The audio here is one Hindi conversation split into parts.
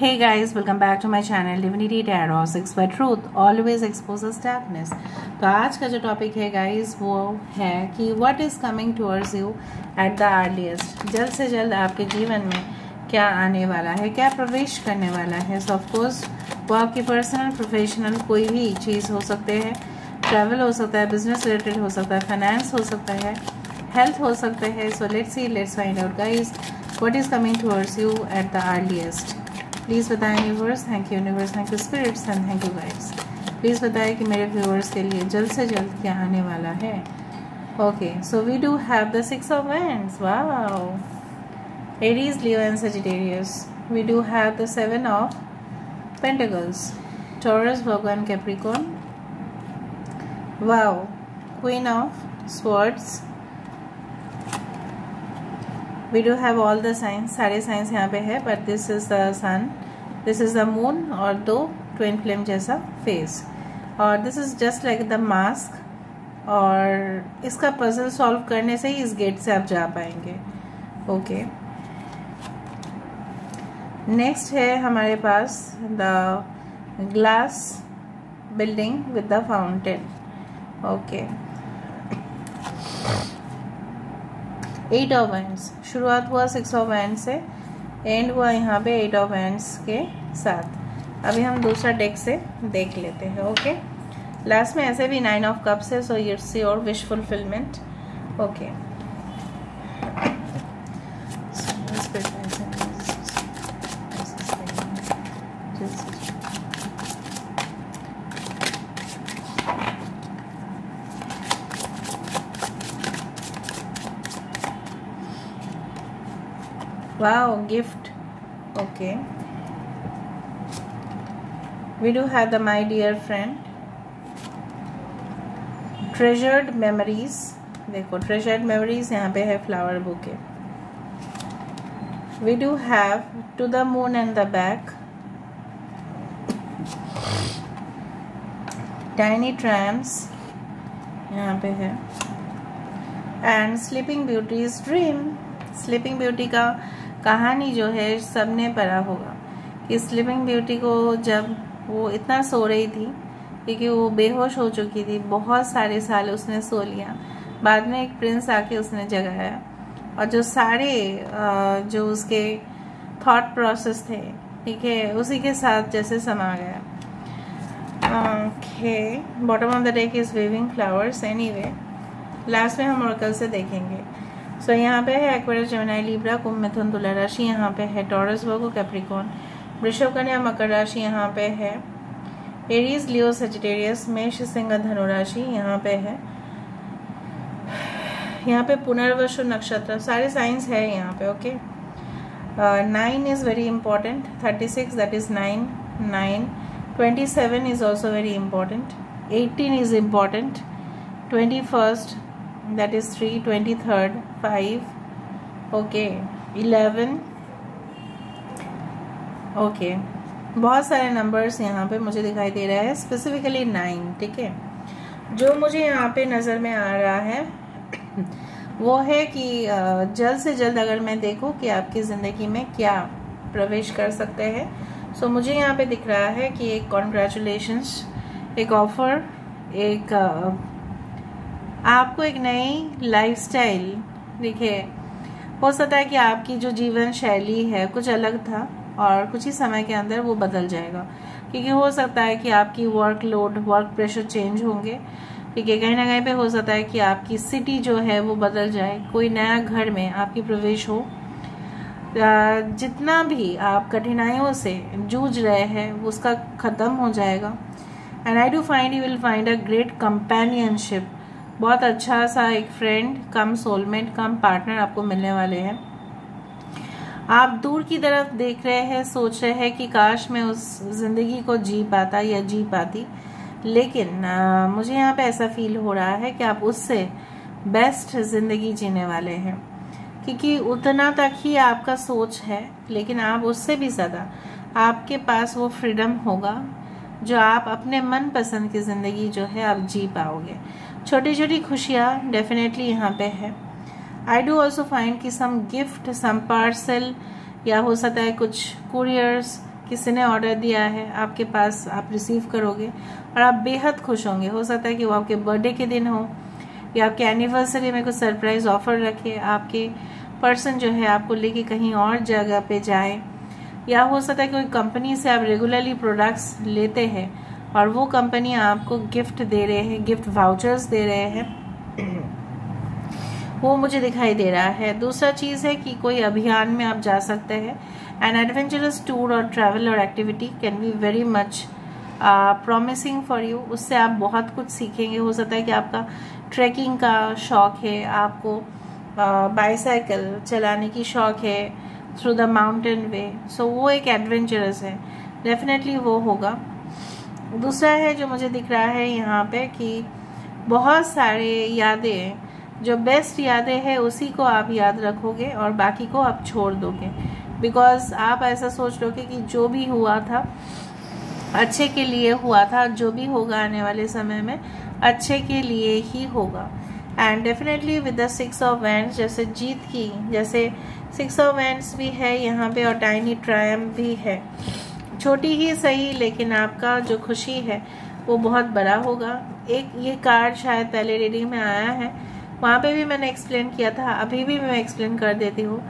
Hey guys, welcome back to my channel Divinity Tarot 6 by Truth always exposes darkness। तो आज का जो टॉपिक है गाइस वो है कि what is coming towards you at the earliest। जल्द से जल्द आपके जीवन में क्या आने वाला है, क्या प्रवेश करने वाला है। सो ऑफकोर्स वो आपकी पर्सनल प्रोफेशनल कोई भी चीज़ हो सकते हैं, ट्रैवल हो सकता है, बिजनेस रिलेटेड हो सकता है, फाइनेंस हो सकता है, हेल्थ हो सकता है। So let's find out guys what is coming towards you at the earliest। Please बताएं universe, thank you universe, thank you spirits and thank you guys. Please बताएं कि मेरे व्यूअर्स के लिए जल्द से जल्द क्या आने वाला है। Okay, so we do have the 6 of Wands। Wow, Aries, Leo and Sagittarius। We do have the 7 of Pentacles, Taurus, Virgo and Capricorn। Wow, Queen of Swords। We do have all the signs, सारे साइंस यहाँ पे है, but this is the sun, this is the moon और दो ट्विन फ्लेम जैसा फेस, और this is just like the mask. और इसका पजल सॉल्व करने से ही इस गेट से आप जा पाएंगे। ओके, नेक्स्ट है हमारे पास the glass building with the fountain. Okay, 8 of Wands। शुरुआत हुआ 6 of Wands से, एंड हुआ यहाँ पे 8 of Wands के साथ। अभी हम दूसरा डेक से देख लेते हैं। ओके, लास्ट में ऐसे भी 9 of Cups है, so it's your wish fulfilment. Okay, wow, gift। okay, we do have the my dear friend, treasured memories। देखो treasured memories यहाँ पे है flower bouquet. we do have to the moon and the back, tiny trams यहाँ पे है, and sleeping beauty's dream। Sleeping beauty का कहानी जो है सबने पढ़ा होगा कि स्लीपिंग ब्यूटी को जब वो इतना सो रही थी क्योंकि वो बेहोश हो चुकी थी, बहुत सारे साल उसने सो लिया, बाद में एक प्रिंस आके उसने जगाया, और जो सारे जो उसके थॉट प्रोसेस थे, ठीक है, उसी के साथ जैसे समा गया। Okay, bottom of the deck is waving flowers. Anyway, last में हम ऑरेकल से देखेंगे। सो यहाँ पे है एक्वेरियस, जेमिनी, लिब्रा, कुंभ, मिथुन, तुला राशि। यहाँ पे है टॉरस, वर्गो, कैप्रिकॉर्न, वृषभ, कन्या, मकर राशि। यहाँ पे है एरीज, लियो, सजिटेरियस, मेष, सिंह, धनु राशि। यहाँ पे है, यहाँ पे पुनर्वसु नक्षत्र, सारे साइंस है यहाँ पे। Okay, 9 is very important, 36 that is 9, 27 is also very important, 18 is important, 21st that is 3, 23rd 5, okay, 11। Okay, बहुत सारे नंबर्स यहाँ पे मुझे दिखाई दे रहा है, स्पेसिफिकली 9। ठीक है, जो मुझे यहाँ पे नज़र में आ रहा है वो है कि जल्द से जल्द अगर मैं देखूँ कि आपकी ज़िंदगी में क्या प्रवेश कर सकते हैं। सो मुझे यहाँ पे दिख रहा है कि एक कॉन्ग्रेचुलेशंस, एक ऑफर, एक आपको एक नई लाइफस्टाइल दिखे। हो सकता है कि आपकी जो जीवन शैली है कुछ अलग था और कुछ ही समय के अंदर वो बदल जाएगा, क्योंकि हो सकता है कि आपकी वर्कलोड, वर्क प्रेशर चेंज होंगे। ठीक है, कहीं ना कहीं पे हो सकता है कि आपकी सिटी जो है वो बदल जाए, कोई नया घर में आपकी प्रवेश हो। जितना भी आप कठिनाइयों से जूझ रहे हैं उसका खत्म हो जाएगा। And I do find you will find a great companionship. बहुत अच्छा सा एक फ्रेंड कम सोलमेट कम पार्टनर आपको मिलने वाले हैं। आप दूर की तरफ देख रहे हैं, सोच रहे हैं कि काश मैं उस जिंदगी को जी पाता या जी पाती, लेकिन मुझे यहाँ पे ऐसा फील हो रहा है कि आप उससे बेस्ट जिंदगी जीने वाले हैं, क्योंकि उतना तक ही आपका सोच है, लेकिन आप उससे भी ज़्यादा आपके पास वो फ्रीडम होगा जो आप अपने मन पसंद की ज़िंदगी जो है आप जी पाओगे। छोटी छोटी खुशियाँ डेफिनेटली यहाँ पे है। आई डू ऑल्सो फाइंड कि सम गिफ्ट, सम पार्सल, या हो सकता है कुछ कुरियर्स किसी ने ऑर्डर दिया है आपके पास, आप रिसीव करोगे और आप बेहद खुश होंगे। हो सकता है कि वो आपके बर्थडे के दिन हो या आपके एनिवर्सरी में कुछ सरप्राइज ऑफर रखे, आपके पर्सन जो है आपको लेके कहीं और जगह पे जाए, या हो सकता है कोई कंपनी से आप रेगुलरली प्रोडक्ट्स लेते हैं और वो कंपनी आपको गिफ्ट दे रहे हैं, गिफ्ट वाउचर्स दे रहे हैं, वो मुझे दिखाई दे रहा है। दूसरा चीज़ है कि कोई अभियान में आप जा सकते हैं। एन एडवेंचरस टूर और ट्रैवल और activity can be very much promising for you. उससे आप बहुत कुछ सीखेंगे। हो सकता है कि आपका ट्रैकिंग का शौक है, आपको बाईसाइकिल चलाने की शौक है थ्रू द माउंटेन वे, सो वो एक एडवेंचरस है, डेफिनेटली वो होगा। दूसरा है जो मुझे दिख रहा है यहाँ पे कि बहुत सारे यादें, जो बेस्ट यादें हैं उसी को आप याद रखोगे और बाकी को आप छोड़ दोगे, बिकॉज आप ऐसा सोच लोगे कि जो भी हुआ था अच्छे के लिए हुआ था, जो भी होगा आने वाले समय में अच्छे के लिए ही होगा। And definitely with the 6 of wands, जैसे जीत की, जैसे 6 ऑफ वैंड्स भी है यहाँ पे और टाइनी ट्रायम्फ भी है। छोटी ही सही, लेकिन आपका जो खुशी है वो बहुत बड़ा होगा। एक ये कार्ड शायद पहले रीडिंग में आया है, वहाँ पे भी मैंने एक्सप्लेन किया था, अभी भी मैं एक्सप्लेन कर देती हूँ।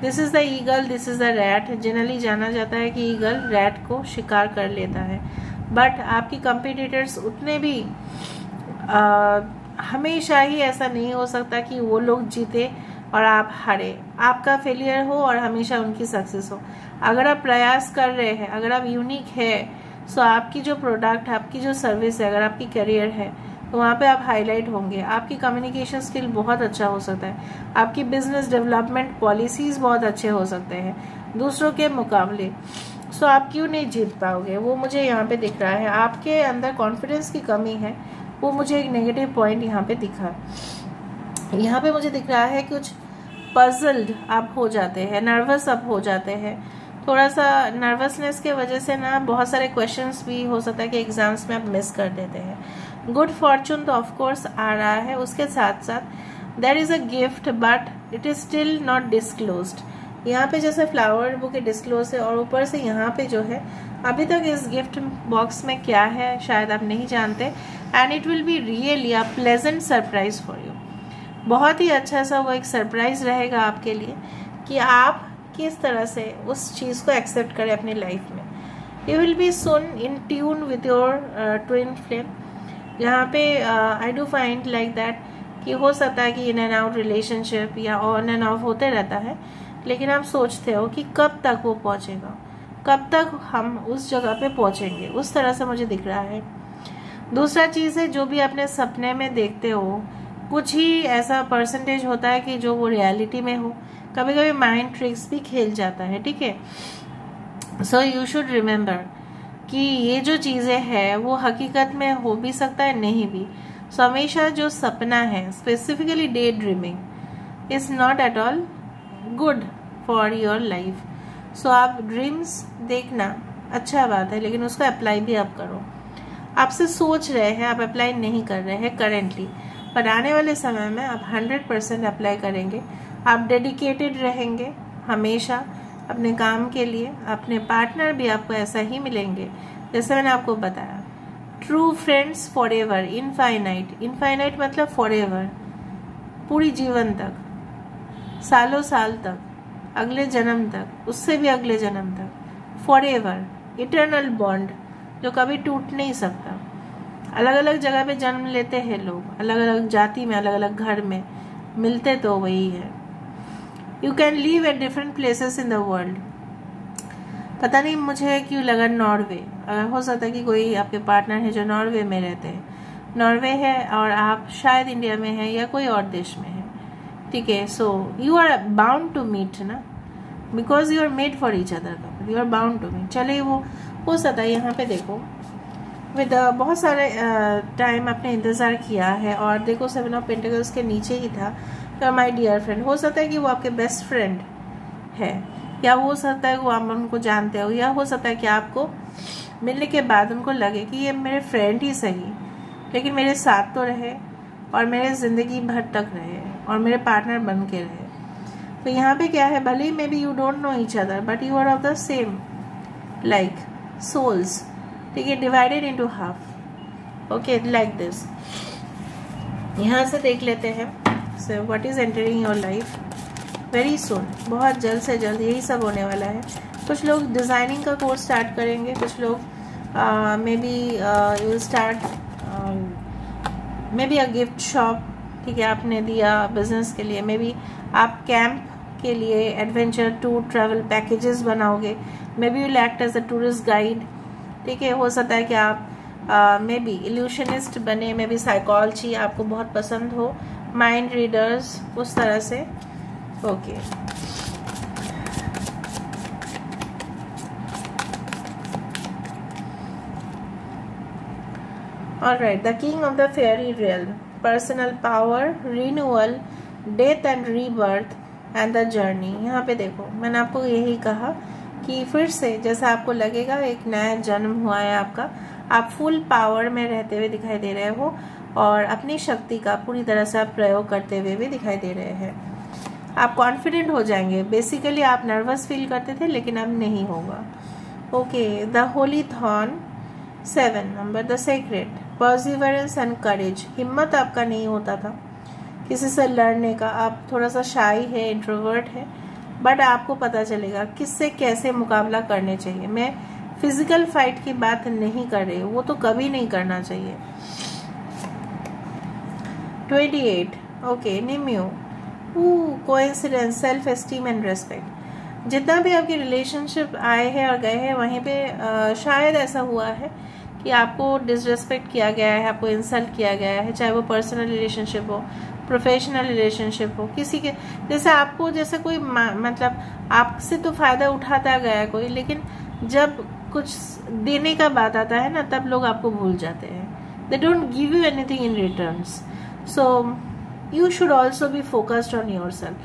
This is the eagle, this is the rat. Generally जाना जाता है कि ईगल रैट को शिकार कर लेता है, बट आपकी कंपटीटर्स उतने भी हमेशा ही ऐसा नहीं हो सकता कि वो लोग जीते और आप हारे, आपका फेलियर हो और हमेशा उनकी सक्सेस हो। अगर आप प्रयास कर रहे हैं, अगर आप यूनिक है, सो आपकी जो प्रोडक्ट, आपकी जो सर्विस है, अगर आपकी करियर है तो वहाँ पे आप हाईलाइट होंगे। आपकी कम्युनिकेशन स्किल बहुत अच्छा हो सकता है, आपकी बिजनेस डेवलपमेंट पॉलिसीज बहुत अच्छे हो सकते हैं दूसरों के मुकाबले। सो आप क्यों नहीं जीत पाओगे, वो मुझे यहाँ पे दिख रहा है। आपके अंदर कॉन्फिडेंस की कमी है, वो मुझे एक नेगेटिव पॉइंट यहाँ पे दिखा। यहाँ पे मुझे दिख रहा है कुछ पजल्ड आप हो जाते हैं, नर्वस आप हो जाते हैं। थोड़ा सा नर्वसनेस के वजह से ना बहुत सारे क्वेश्चंस भी हो सकता है कि एग्जाम्स में आप मिस कर देते हैं। गुड फॉर्चून तो ऑफ कोर्स आ रहा है, उसके साथ साथ there is a gift but it is still not disclosed. यहाँ पे जैसे फ्लावर बुक डिस्क्लोज है और ऊपर से यहाँ पे जो है अभी तक इस गिफ्ट बॉक्स में क्या है शायद आप नहीं जानते। And it will be really a pleasant surprise for you. बहुत ही अच्छा सा वो एक सरप्राइज रहेगा आपके लिए कि आप किस तरह से उस चीज़ को एक्सेप्ट करें अपनी लाइफ में। You will be soon in tune with your twin flame. यहाँ पे I do find like that कि हो सकता है कि इन एंड आउट रिलेशनशिप या ऑन एंड ऑफ होते रहता है, लेकिन आप सोचते हो कि कब तक वो पहुँचेगा, कब तक हम उस जगह पे पहुँचेंगे, उस तरह से मुझे दिख रहा है। दूसरा चीज़ है जो भी अपने सपने में देखते हो, कुछ ही ऐसा परसेंटेज होता है कि जो वो रियलिटी में हो। कभी कभी माइंड ट्रिक्स भी खेल जाता है, ठीक है। सो यू शुड रिमेम्बर कि ये जो चीज़ें हैं वो हकीकत में हो भी सकता है, नहीं भी। सो हमेशा जो सपना है, specifically daydreaming is not at all good for your life. So आप ड्रीम्स देखना अच्छा बात है, लेकिन उसको अप्लाई भी आप करो। आपसे सोच रहे हैं, आप अप्लाई नहीं कर रहे हैं करेंटली, पर आने वाले समय में आप 100% अप्लाई करेंगे। आप डेडिकेटेड रहेंगे हमेशा अपने काम के लिए। अपने पार्टनर भी आपको ऐसा ही मिलेंगे जैसे मैंने आपको बताया। True friends for ever, infinite. Infinite मतलब फॉर एवर, पूरी जीवन तक, सालों साल तक, अगले जन्म तक, उससे भी अगले जन्म तक। फॉर एवर, इटर्नल बॉन्ड जो कभी टूट नहीं सकता। अलग अलग जगह पे जन्म लेते हैं लोग, अलग अलग जाति में, अलग अलग घर में, मिलते तो वही है। You can live at different places in the world. पता नहीं मुझे क्यों लगा नॉर्वे। हो सकता है कि कोई आपके पार्टनर है जो नॉर्वे में रहते हैं, नॉर्वे है और आप शायद इंडिया में है या कोई और देश में है, ठीक है। So you are bound to meet ना, because you are made for each other, you are bound to meet. चलिए वो हो सकता है यहाँ पे देखो विद बहुत सारे टाइम आपने इंतज़ार किया है और देखो 7 ऑफ पेंटिकल्स के नीचे ही था तो माय डियर फ्रेंड। हो सकता है कि वो आपके बेस्ट फ्रेंड है, या हो सकता है वो आप उनको जानते हो, या हो सकता है कि आपको मिलने के बाद उनको लगे कि ये मेरे फ्रेंड ही सही, लेकिन मेरे साथ तो रहे और मेरे ज़िंदगी भर तक रहे और मेरे पार्टनर बन के रहे। तो यहाँ पे क्या है, भले ही maybe you don't know each other but you are of the same like souls, ठीक है, divided into half, okay, like this. यहाँ से देख लेते हैं so what is entering your life very soon, बहुत जल्द से जल्द यही सब होने वाला है। कुछ लोग डिज़ाइनिंग का कोर्स स्टार्ट करेंगे, कुछ लोग may be you will start may be a gift shop, ठीक है, आपने दिया बिजनेस के लिए, मे बी आप कैंप के लिए एडवेंचर टूर ट्रैवल पैकेजेस बनाओगे, maybe you will act as a tourist guide, ठीक है। हो सकता है कि आप मे बी इल्यूशनिस्ट बने, मे बी साइकोलॉजी आपको बहुत पसंद हो, माइंड रीडर्स, उस तरह से, okay. Alright, the king of the fairy realm, personal power, renewal, death and rebirth and the journey। यहाँ पे देखो, मैंने आपको यही कहा कि फिर से जैसा आपको लगेगा एक नया जन्म हुआ है आपका, आप फुल पावर में रहते हुए दिखाई दे रहे हो और अपनी शक्ति का पूरी तरह से आप प्रयोग करते हुए भी दिखाई दे रहे हैं। आप कॉन्फिडेंट हो जाएंगे। बेसिकली आप नर्वस फील करते थे लेकिन अब नहीं होगा, okay. The holy thorn, 7 number, the secret, perseverance and courage, हिम्मत आपका नहीं होता था किसी से लड़ने का, आप थोड़ा सा शाई है, इंट्रोवर्ट है, बट आपको पता चलेगा किससे कैसे मुकाबला करने चाहिए। मैं फिजिकल फाइट की बात नहीं कर रही हूँ, वो तो कभी नहीं करना चाहिए। 28, okay, Nimue, coincidence, self esteem and respect. जितना भी आपकी रिलेशनशिप आए हैं और गए हैं वहीं पे शायद ऐसा हुआ है कि आपको डिसरेस्पेक्ट किया गया है, आपको इंसल्ट किया गया है, चाहे वो पर्सनल रिलेशनशिप हो, प्रोफेशनल रिलेशनशिप हो, किसी के जैसे आपको जैसे कोई मतलब आपसे तो फायदा उठाता गया है कोई, लेकिन जब कुछ देने का बात आता है ना तब लोग आपको भूल जाते हैं। They don't give you anything in returns, so you should also be focused on your self.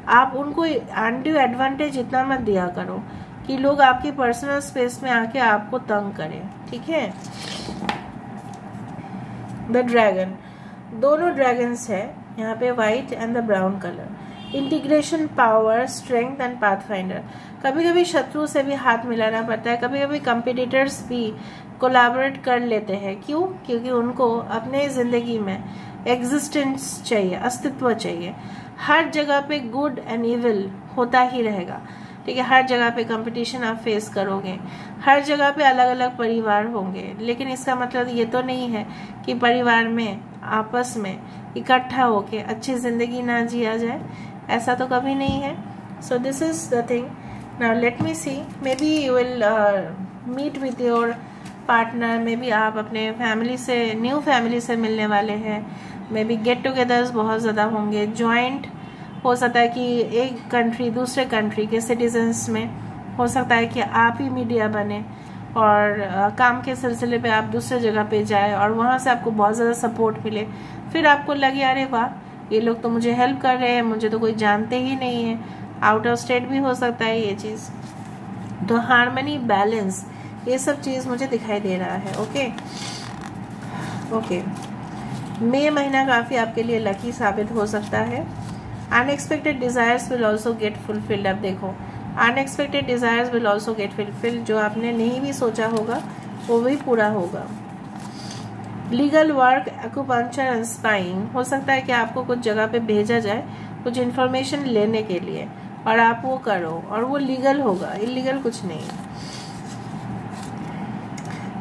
आप उनको अनड्यू एडवांटेज इतना मत दिया करो कि लोग आपके पर्सनल स्पेस में आके आपको तंग करें, ठीक है। द ड्रैगन, दोनों ड्रैगन्स है यहाँ पे, white and the brown colour. Integration, power, strength and pathfinder. कभी कभी शत्रु से भी हाथ मिलाना पड़ता है, कभी कभी कंपिटिटर्स भी कोलैबोरेट कर लेते हैं। क्यों? क्योंकि उनको अपने जिंदगी में एग्जिस्टेंस चाहिए, अस्तित्व चाहिए। हर जगह पे गुड एंड इविल होता ही रहेगा, ठीक है। हर जगह पे कंपटीशन आप फेस करोगे, हर जगह पे अलग अलग परिवार होंगे, लेकिन इसका मतलब ये तो नहीं है कि परिवार में आपस में इकट्ठा होके अच्छी जिंदगी ना जिया जाए, ऐसा तो कभी नहीं है। So this is the thing. Now let me see, maybe you will meet with your partner, maybe आप अपने फैमिली से, न्यू फैमिली से मिलने वाले हैं, मे बी गेट टुगेदर्स बहुत ज़्यादा होंगे, जॉइंट हो सकता है कि एक कंट्री दूसरे कंट्री के सिटीजन्स में हो सकता है कि आप ही मीडिया बने और काम के सिलसिले पे आप दूसरे जगह पे जाए और वहाँ से आपको बहुत ज़्यादा सपोर्ट मिले, फिर आपको लगे अरे वाह ये लोग तो मुझे हेल्प कर रहे हैं, मुझे तो कोई जानते ही नहीं है। आउट ऑफ स्टेट भी हो सकता है ये चीज़, तो हार्मनी, बैलेंस, ये सब चीज़ मुझे दिखाई दे रहा है, ओके ओके। मई महीना काफ़ी आपके लिए लकी साबित हो सकता है। Unexpected desires will also get fulfilled. अब देखो, unexpected desires will also get fulfilled, जो आपने नहीं भी सोचा होगा वो भी पूरा होगा। Legal work, acupuncture and spying, हो सकता है कि आपको कुछ जगह पे भेजा जाए कुछ इन्फॉर्मेशन लेने के लिए और आप वो करो और वो लीगल होगा, इलीगल कुछ नहीं।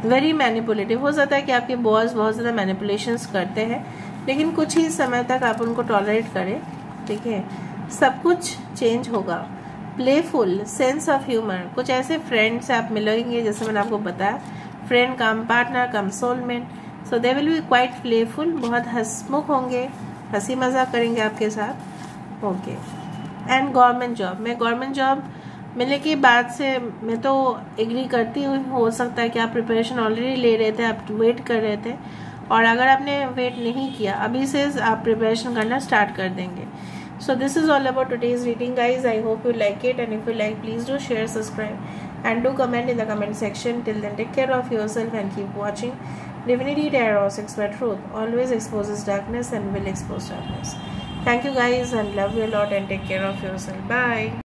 वेरी मैनिपुलेटिव, हो सकता है कि आपके बॉस बहुत ज़्यादा मैनिपुलेशंस करते हैं लेकिन कुछ ही समय तक आप उनको टॉलरेट करें, ठीक है। सब कुछ चेंज होगा। प्लेफुल, सेंस ऑफ ह्यूमर, कुछ ऐसे फ्रेंड से आप मिलेंगे जैसे मैंने आपको बताया, friend come partner come soulmate, so they will be quite playful, बहुत हंसमुख होंगे, हंसी मजाक करेंगे आपके साथ, ओके। एंड गवर्नमेंट जॉब, मैं गवर्नमेंट जॉब मिलने की बात से मैं तो एग्री करती हूँ। हो सकता है कि आप प्रिपरेशन ऑलरेडी ले रहे थे, आप वेट कर रहे थे, और अगर आपने वेट नहीं किया अभी से आप प्रिपरेशन करना स्टार्ट कर देंगे। So this is all about today's reading, guys. I hope you like it, and if you like, please do share, subscribe, and do comment in the comment section. Till then, take care of yourself and keep watching Divinity Tarot 6 where truth always exposes darkness and will expose darkness. Thank you, guys, and love you a lot, and take care of yourself. Bye.